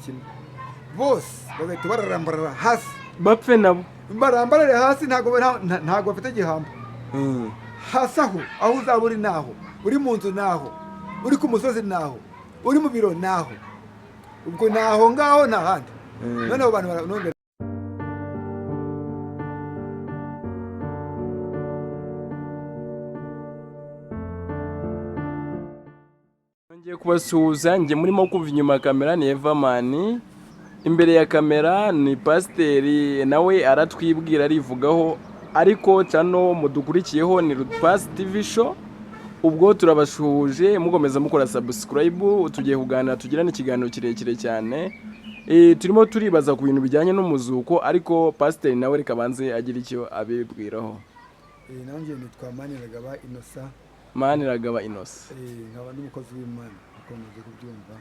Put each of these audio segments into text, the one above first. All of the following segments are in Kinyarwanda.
kimwe bose bagahita bararambarara hasi bapfe nabo barambarare hasi ntago bafite igihamba hasi aho uzaba uri naho uri mu nzu naho uri ku musozi naho uri mu biro naho ubwo naho ngaho nta handi noneho abantu none ngiye kubasuhuza njye murimo kumva inyuma ya kamera ni Everman, imbere ya kamera ni pasiteri nawe aratwibwira arivugaho, ariko cano mudukurikiyeho ni Rupasitvshow. Ubwo turabashuhuje mukomeza mukora subscribe, tugiye kuganira tugirana ikiganiro kirekire cyane. Turimo turibaza ku bintu bijyanye n'umuzuko, ariko pasiteri nawe reka banze agira icyo abibwiraho. nanjye nitwa Maniragaba Innocent. nkaba n'umukozi w'Imana ukomeje kubyumva,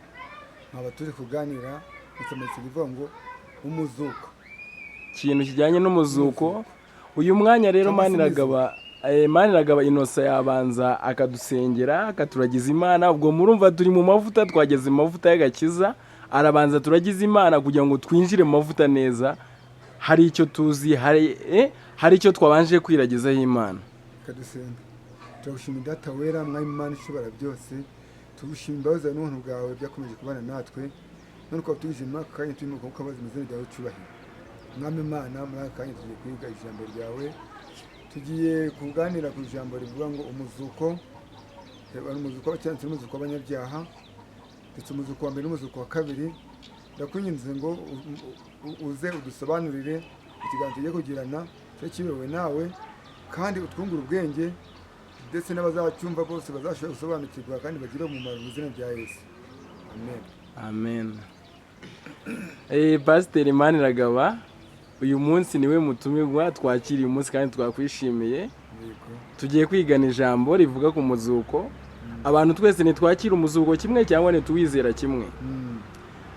nkaba turi kuganira ikimenyetso kivuga ngo umuzuko, ikintu kijyanye n'umuzuko. Uyu mwanya rero Maniragaba Innocent yabanza akadusengera akaturagiza Imana. Ubwo murumva turi mu mavuta, twageze mu mavuta y'agakiza, arabanza turagiza Imana kugira ngo twinjire mu mavuta neza. Hari icyo tuzi, hari icyo twabanje kwiragizaho Imana. kadusenga. Turagushimira data wera, mwami Imana ishobora byose, tugushimira imbabazi n'ubuntu bwawe byakomeje kubana natwe, none ukaba tugije muri aka kanya turimo kukabaza izina ryawe cyubahiro. Mwami Imana, muri aka kanya tugiye kwiga ijambo ryawe, tugiye kuganira ku ijambo rivuga ngo umuzuko, umuzuko w'abakiranutsi n'umuzuko w'abanyabyaha, ndetse umuzuko wa mbere n'umuzuko wa kabiri. Ndakwinginze ngo uze udusobanurire ikiganiro tugiye kugirana cyo kiyobowe nawe, kandi utwungure ubwenge, ndetse n'abazacyumva bose bazashobora gusobanukirwa kandi bagire umumaro mu izina rya Yesu. Amen. Pasiteri Maniragaba, uyu munsi niwe mutumirwa twakiriye umunsi kandi twakwishimiye. Tugiye kwigana ijambo rivuga ku muzuko. Abantu twese ntitwakira umuzuko kimwe cyangwa ntituwizera kimwe.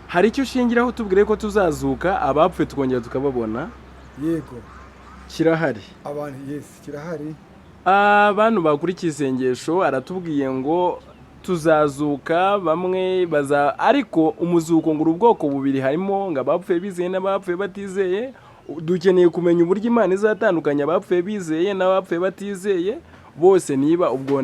Hari icyo ushingiraho tubwire ko tuzazuka abapfuye tukongera tukababona? Yego, kirahari. Kirahari. Abantu bakurikiye isengesho aratubwiye ngo tuzazuka bamwe ariko umuzuko ngo ubwoko bubiri, harimo ngo abapfuye bizeye n'abapfuye batizeye. Dukeneye kumenya uburyo Imana izatandukanya abapfuye bizeye n'abapfuye batizeye bose, niba ubwo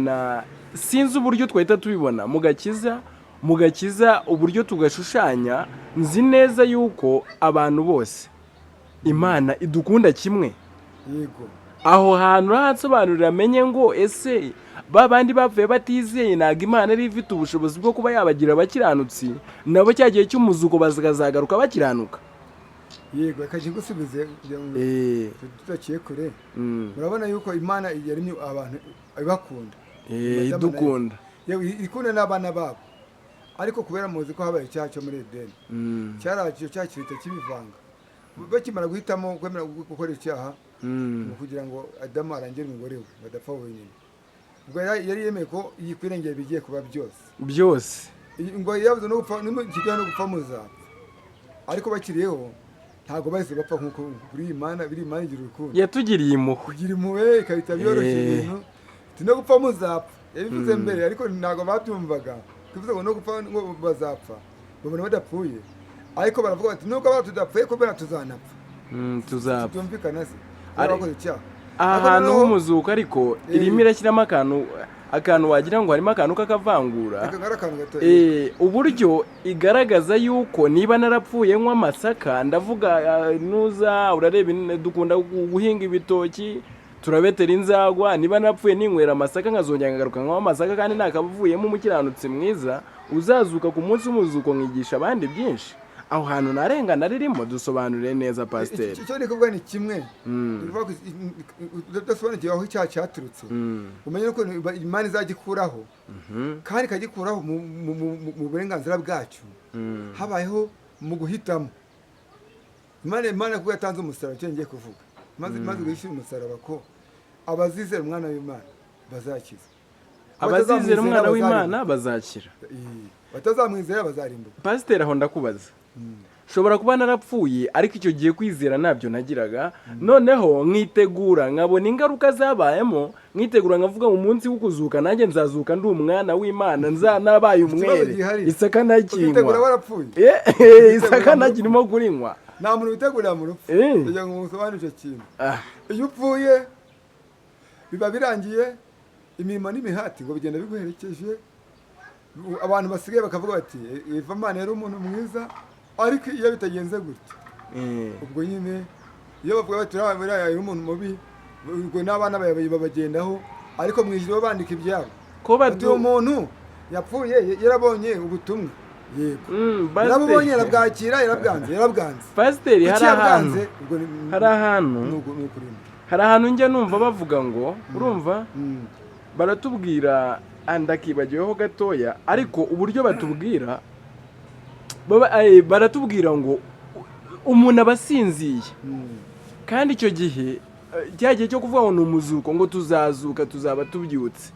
sinzi uburyo twahita tubibona mu gakiza uburyo tugashushanya. Nzi neza yuko abantu bose Imana idukunda kimwe. Yego, aho hantu rahatsobanurira amenye ngo ese babandi bapfuye batizeye ntabwo Imana ari ifite ubushobozi bwo kuba yabagira abakiranutsi, nabo cyagiye cy'umuzuko bazagaruka bakiranuka. Yego, akaje gusubize tutaciye kure. Murabona yuko Imana yaremye abantu ibakunda, idukunda, ikunda n'abana babo, ariko kubera muzi ko habaye icyaha cyo muri Edeni, cyaraje cyakirita kibivanga. Bakimara guhitamo kwemera gukora icyaha kugira ngo Adamu arangire umugore we badapfa wenyine, ubwo yari yemeye ko yikwirengera bigiye kuba byose ngo yavuze no gupfa n'ikijyana no gupfa muzapfa, ariko bakiriyeho ntago bahise bapfa nkuko kuri Imana igira urukundo, yatugiriye impuhwe, kugira impuhwe ikahita byoroshye ibintu. No gupfa muzapfa yabivuze mbere, ariko ntago babyumvaga kuvuze ngo no gupfa ngo bazapfa babona badapfuye, ariko baravuga bati nubwo abantu tudapfuye kubera tuzanapfa. Tuzapfa tumvikana se ahantu h'umuzuko, ariko irimo irashyiramo akantu wagira ngo harimo akantu k'akavangura. Uburyo igaragaza yuko niba narapfuye nywa amasaka, ndavuga nuza urareba dukunda guhinga ibitoki turabetera inzagwa, niba narapfuye ninywera amasaka nkazongera ngagaruka nkwa amasaka kandi nakavuyemo umukiranutsi mwiza, uzazuka ku munsi w'umuzuko nkigisha abandi byinshi. Aho hantu narengana ririmo dusobanurire neza pasiteri. Icyo ni kuvuga ni kimwe, udasobanukiwe aho icyaha cyaturutse, umenye ko Imana izagikuraho, kandi ikagikuraho mu burenganzira bwacu, habayeho mu guhitamo. Imana kuko yatanze umusaraba, icyo ngiye kuvuga, maze guhishyura umusaraba ko abazizera umwana w'Imana bazakiza, abazizera umwana w'Imana bazakira, batazamwizera bazarimbuka. Pasiteri, aho ndakubaza, shobora kuba narapfuye ariko icyo gihe kwizera ntabyo nagiraga noneho nkitegura nkabona ingaruka zabayemo nkitegura nkavuga mu munsi wo kuzuka nanjye nzazuka ndi umwana w'Imana nzanabaye umwere isaka nakinywa isaka nakirimo kurinywa nta muntu witegurira mu rupfu kugira ngo musobanure icyo kintu iyo upfuye biba birangiye imirimo n'imihati ngo bigenda biguherekeje abantu basigaye bakavuga bati iva Imana yari umuntu mwiza ariko iyo bitagenze gutya ubwo nyine iyo bavuga bati uriya yari umuntu mubi ubwo n'abana babagendaho ariko mu ijuru bandika ibyabo ko uwo muntu yapfuye yarabonye ubutumwa yego yarabonye yarabwakira yarabwanze pasiteri hari ahantu njya numva bavuga ngo urumva baratubwira ndakibagiweho gatoya ariko uburyo batubwira baratubwira ngo umuntu aba asinziye kandi icyo gihe cya gihe cyo kuvuga ngo ni umuzuko ngo tuzazuka tuzaba tubyutse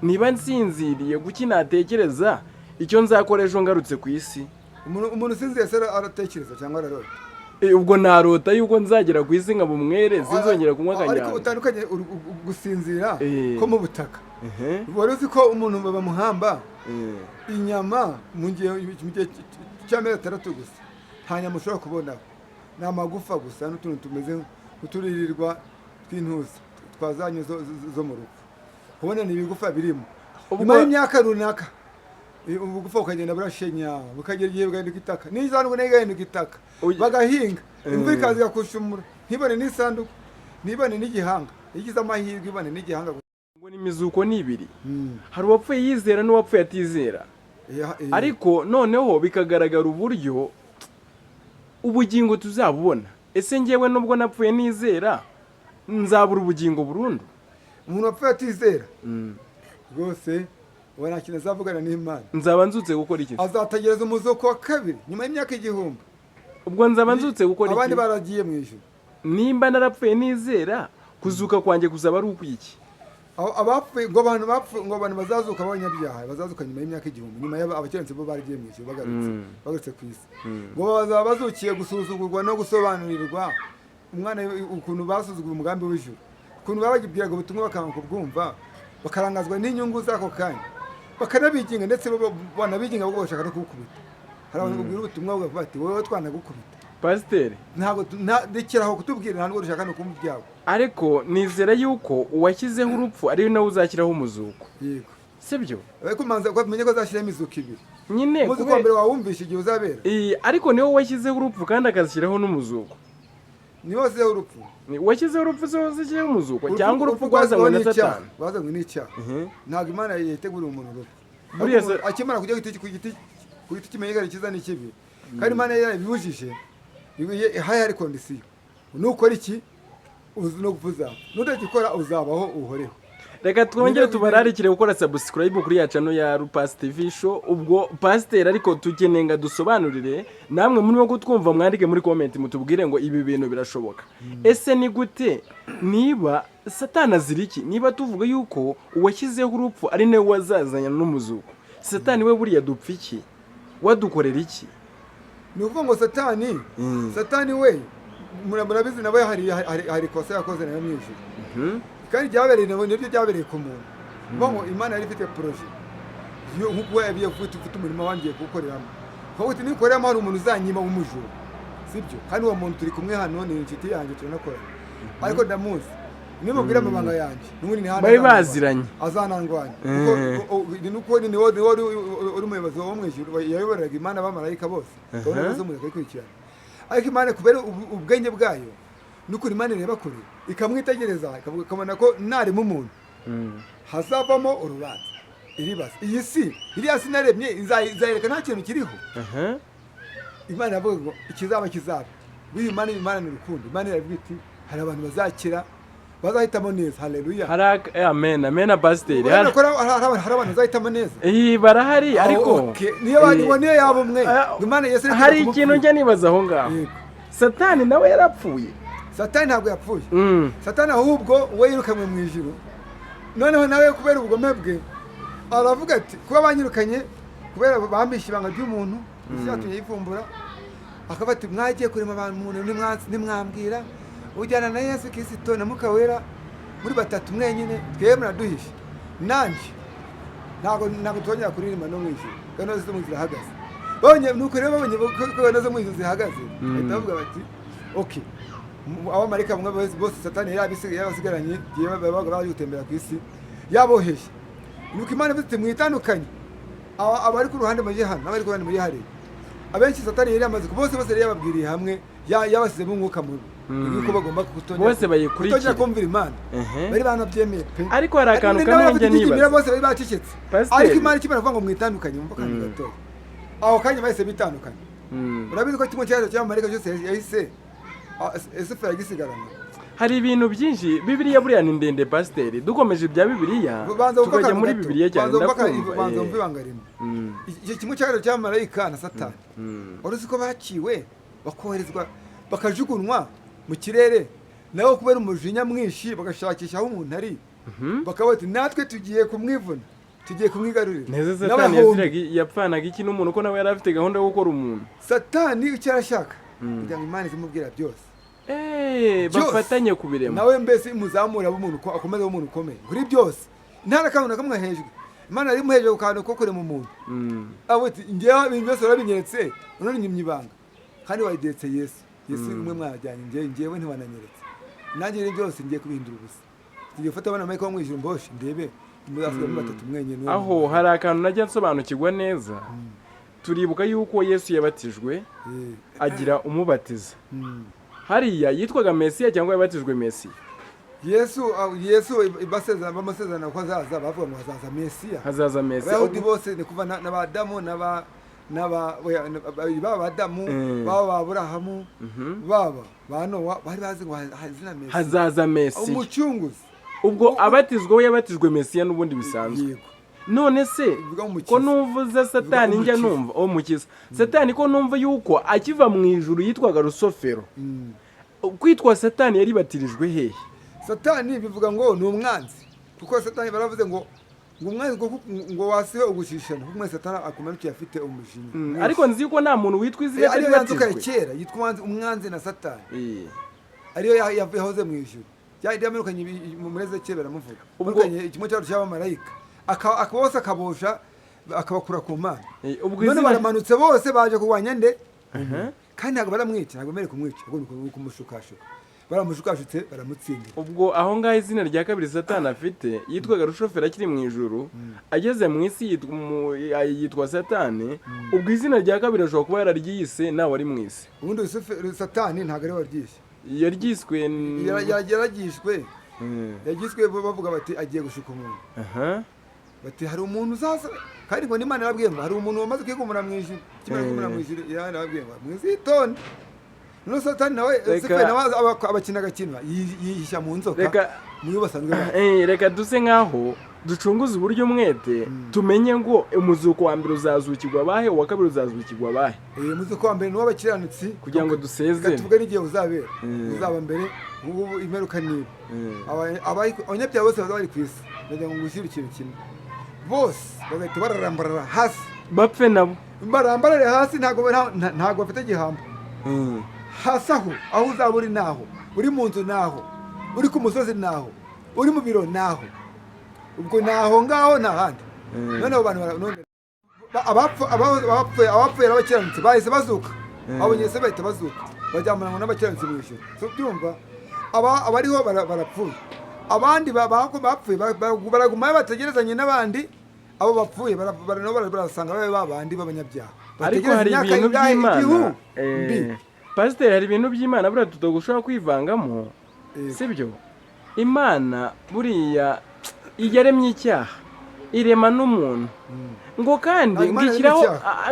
niba nsinziriye kuki natekereza icyo nzakora ejo ngarutse ku isi umuntu usinziriye se aratekereza cyangwa ararota ubwo narota yuko nzagera ku isi nkaba umwere sinzongera kunywa akanyanga ariko utandukanye gusinzira ko mu butaka wari uzi ko umuntu bamuhamba inyama mu gihe cy'amezi 6 gusa nta nyama ushobora kubonaho ni amagufa gusa n'utuntu tumeze nk'uturirirwa tw'intuza twazanye zo mu rugo kubona ni ibigufa birimo nyuma y'imyaka runaka ubugufa bukagenda burashenya bukagera igihe bugahinduka itaka n'isanduku nayo igahinduka itaka bagahinga imvura ikaza igakushumura ntibone n'isanduku ntibone n'igihanga igize amahirwe ibone n'igihanga ngo n'imizuko ni ibiri hari uwapfuye yizera n'uwapfuye atizera ariko noneho bikagaragara uburyo ubugingo tuzabubona ese ngewe nubwo napfuye nizera nzabura ubugingo burundu umuntu wapfuye atizera rwose ubu nta kintu azavugana n'Imana nzaba nzutse gukora iki azategereza umuzuko wa kabiri nyuma y'imyaka 1000 ubwo nzaba nzutse gukora iki abandi baragiye mu ijuru nimba narapfuye nizera kuzuka kwanjye kuzaba ari ukwiki abapfuye ngo abantu bazazuka abanyabyaha bazazuka nyuma y'imyaka 1000 nyuma y'abakiranutsi bo baragiye mu ijuru bagarutse ku isi ngo bazaba bazukiye gusuzugurwa no gusobanurirwa umwana ukuntu basuzuguye umugambi w'ijuru ukuntu babagibwiraga ubutumwa bakanga kubwumva bakarangazwa n'inyungu z'ako kanya bakanabiginga ndetse banabiginga bwo bashaka no kubukubita hari abantu babwira ubutumwa bavuga bati wowe twanagukubita pasiteri ntabwo ndekeraho kutubwira ntabwo dushaka no kumva ibyabo ariko nizera yuko uwashyizeho urupfu ari nawe uzashyiraho umuzuko yego sibyo ariko manza ko menye ko azashyiraho imizuko ibiri nyine umuzuko mbere wawumvisha igihe uzabera ariko niwe washyizeho urupfu kandi akazashyiraho n'umuzuko niwe washyizeho urupfu washyizeho urupfu zose zishyizeho umuzuko cyangwa urupfu rwazanywe na Satani rwazanywe n'icyaha ntabwo Imana yiteguriye umuntu urupfu akimara kujya ku giti kimenyekana icyiza n'ikibi kandi Imana yarabibujije hayi hari kondisiyo nukora iki no gupfuza nudagikora uzabaho uhoreho reka twongere tubararikire gukora subscribe kuri ya channel ya Rupasitvshow ubwo pasiteri ariko tukenenga dusobanurire namwe muri wo twumva mwandike muri comment mutubwire ngo ibi bintu birashoboka ese ni gute niba Satani aziriki niba tuvuga yuko uwashyizeho urupfu ari nawe wazazanya n'umuzuko Satani we buriya dupfa iki wadukorera iki ni ukuvuga ngo Satani we murabizi nawe hari kosa yakoze nayo mw'ijuru kandi byabereye nibyo byabereye ku muntu ngo Imana yari ifite proje nk'uko yabiye ufite umurimo wangiye kuwukoreramo kuko uti nikoreramo hari umuntu uzanyima w'umujura sibyo kandi uwo muntu turi kumwe hano ni inshuti yanjye turanakorana ariko ndamuzi nimubwira amabanga yanjye n'ubundi ni hano bari baziranye azanandwanya nuko ni wowe uri umuyobozi wo mw'ijuru yayoboraga Imana abamarayika bose gahunda zo mureka ikurikirana ariko Imana kubera ubwenge bwayo n'ukuri Imana ireba kure ikamwitegereza ikabona ko narimo umuntu hazavamo urubanza iribaza iyi si iriya si naremye izayereka nta kintu kiriho Imana yavuga ngo ikizaba biyu Imana ni urukundo Imana iravuga iti hari abantu bazakira bazahitamo neza haleluya amen pasiteri hari abantu bazahitamo neza barahari ariko niyo yaba umwe hari ikintu njya nibaza aho ngaho Satani nawe yarapfuye Satani ntabwo yapfuye Satani ahubwo we yirukanwe mu ijuru noneho nawe kubera ubugome bwe aravuga ati kuba banyirukanye kubera bambisha ibanga ry'umuntu isi yatumye yivumbura akabati mwagiye kurema abantu umuntu nimwambwira ujyana na Yesu Kristo na Mwuka Wera muri batatu mwenyine twebwe muraduhishe nanje ntabwo tongera kuririmba no mwijuru kandi zo mu zihagaze bonye nuko rero babonye ko zo mu zihagaze batavuga bati okay abamarika bamwe bose Satani yabasigaranye giye babaga baje gutembera ku isi yaboheshe nuko Imana bite mwitandukanye abari ku ruhande maje hano abari ku ruhande muri hari abenshi Satani yari amaze bose rero yababwiriye hamwe yabasize mu mwuka mubi yuko bagomba kutonja bose bayikurikira kutonja kumvira Imana bari banabyemeye pe ariko hari akantu kamwe njye niba bose bari bacecetse ariko Imana kimara kuvuga ngo mwitandukanye mumva kandi gatoya aho kanya bahise bitandukanye urabizi ko kimwe cy'amarika cyose yahise esefera gisigarana hari ibintu byinshi Bibiliya buriya ni ndende pasiteri dukomeje ibya Bibiliya tukajya muri Bibiliya cyane banza mvibangarimo iki kimwe cy'amarayika na Satani uruzi ko baciwe bakoherezwa bakajugunwa mu kirere naho kubera umujinya mwinshi bagashakisha aho umuntu ari bakabati natwe tugiye kumwivuna tugiye kumwigarurira neza Satani yapfanaga iki n'umuntu ko nawe yari afite gahunda yo gukora umuntu Satani icyo arashaka kugira ngo Imana izimubwira byose bafatanye kubirema nawe mbese muzamura umuntu ko akomeza umuntu ukomeye kuri byose ntara kantu nakamwe hejuru Imana ari muheje ukantu ko kure mu muntu aboti ngewe ibintu byose urabinyeretse none nyimyibanga kandi wayidetse Yesu umwe mwajyanye ngewe ntiwananyeretse nanjye rero byose ngiye kubihindura ubusa tugiye gufata abana mayiko mwijuru mboshe ndebe muzasiga mu batatu mwenye aho hari akantu najya nsobanukirwa neza turibuka yuko Yesu yabatijwe agira umubatiza hariya yitwaga Mesiya cyangwa yabatijwe Mesiya Yesu bamasezerana ko azaza bavuga ngo hazaza Mesiya abayahudi bose ni kuva n'abadamu n'abadamu baba Aburahamu baba banowa bari bazi ngo hazaza Mesiya umucunguzi ubwo abatizwa we yabatijwe Mesiya n'ubundi bisanzwe none se ko nuvuze Satani njya numva umukiza Satani ko numva yuko akiva mu ijuru yitwaga Rusofero kwitwa Satani yari batirijwe hehe Satani bivuga ngo ni umwanzi kuko Satani baravuze ngo umwanzi ngo wasiwe ugushishana kuko mwese Satani akumanukiye afite umujinya ariko nzi ko nta muntu witwa izina ari batizwe kera yitwa umwanzi na Satani ariyo yahoze mu ijuru cyari yamerukanye mu mureze cye baramuvuga ubukanye ikimwe cyaro cy'abamarayika akabose akabosha akabakura ku Mana none baramanutse bose baje kurwanya nde kandi ntabwo baramwica ntabwo mere kumwica ahubwo ni kumushukashuka baramushukashutse baramutsindira ubwo aho ngaho izina rya kabiri Satani afite yitwaga Rushoferi akiri mu ijuru ageze mu isi yitwa Satani ubwo izina rya kabiri ashobora kuba yararyise nawe ari mu isi ubundi Satani ntabwo ari waryishe yagiswe bavuga bati agiye gushuka umuntu bati hari umuntu uzaza kandi ngo n'Imana yarabwiye ngo hari umuntu wamaze kwigumura mu ijuru kimara kwigumura mu ijuru yarabwiye ngo mwizitonde no Satani nawe abakina gakina yihisha mu nzoka muyo basanzwe reka duse nkaho ducunguza uburyo umwete tumenye ngo umuzuko wa mbere uzazukirwa bahe uwa kabiri uzazukirwa bahe umuzuko wa mbere n'uwabakiranutsi kugira ngo dusezere tuvuge n'igihe uzabera uzaba mbere ubu imeruka niba abanyabyaha bose bari ku isi ndagira ngo ngushyire ikintu kimwe bose bagahita bararambarara hasi bapfe nabo barambarare hasi ntabwo bafite igihamba hasi aho uzaba uri naho uri mu nzu naho uri ku musozi naho uri mu biro naho ubwo naho ngaho n'ahandi none abo bantu abapfuye n'abakiranutsi bahise bazuka abonye se bahita bazuka bajyamana n'abakiranutsi mu ijuru so byumva abariho barapfuye abandi bapfuye baragumayo bategerezanye n'abandi abo bapfuye barasanga babe babandi b'abanyabyaha ariko hari ibintu by'Imana pasiteri hari ibintu by'Imana buriya tutogushobora kwivangamo sibyo Imana buriya yaremye icyaha irema n'umuntu ngo kandi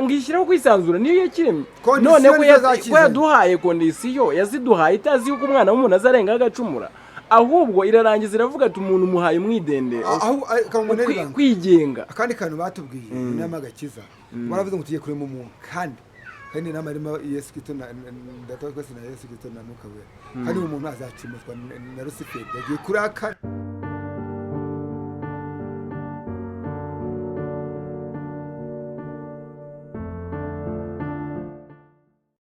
ngishyiraho kwisanzura niyo yakiremye none ko yaduhaye kondisiyo yaziduhaye itazi yuko umwana w'umuntu azarenga agacumura ahubwo irarangiza iravuga ati umuntu muhaye mwidendere kwigenga akandi kantu batubwiye inama gakiza baravuze ngo tugiye kurema umuntu kandi inama irimo Yesu Kristo na Data wa twese na Yesu Kristo na Mwuka Wera kandi umuntu azacimuzwa na Rusiferi yagiye kurakara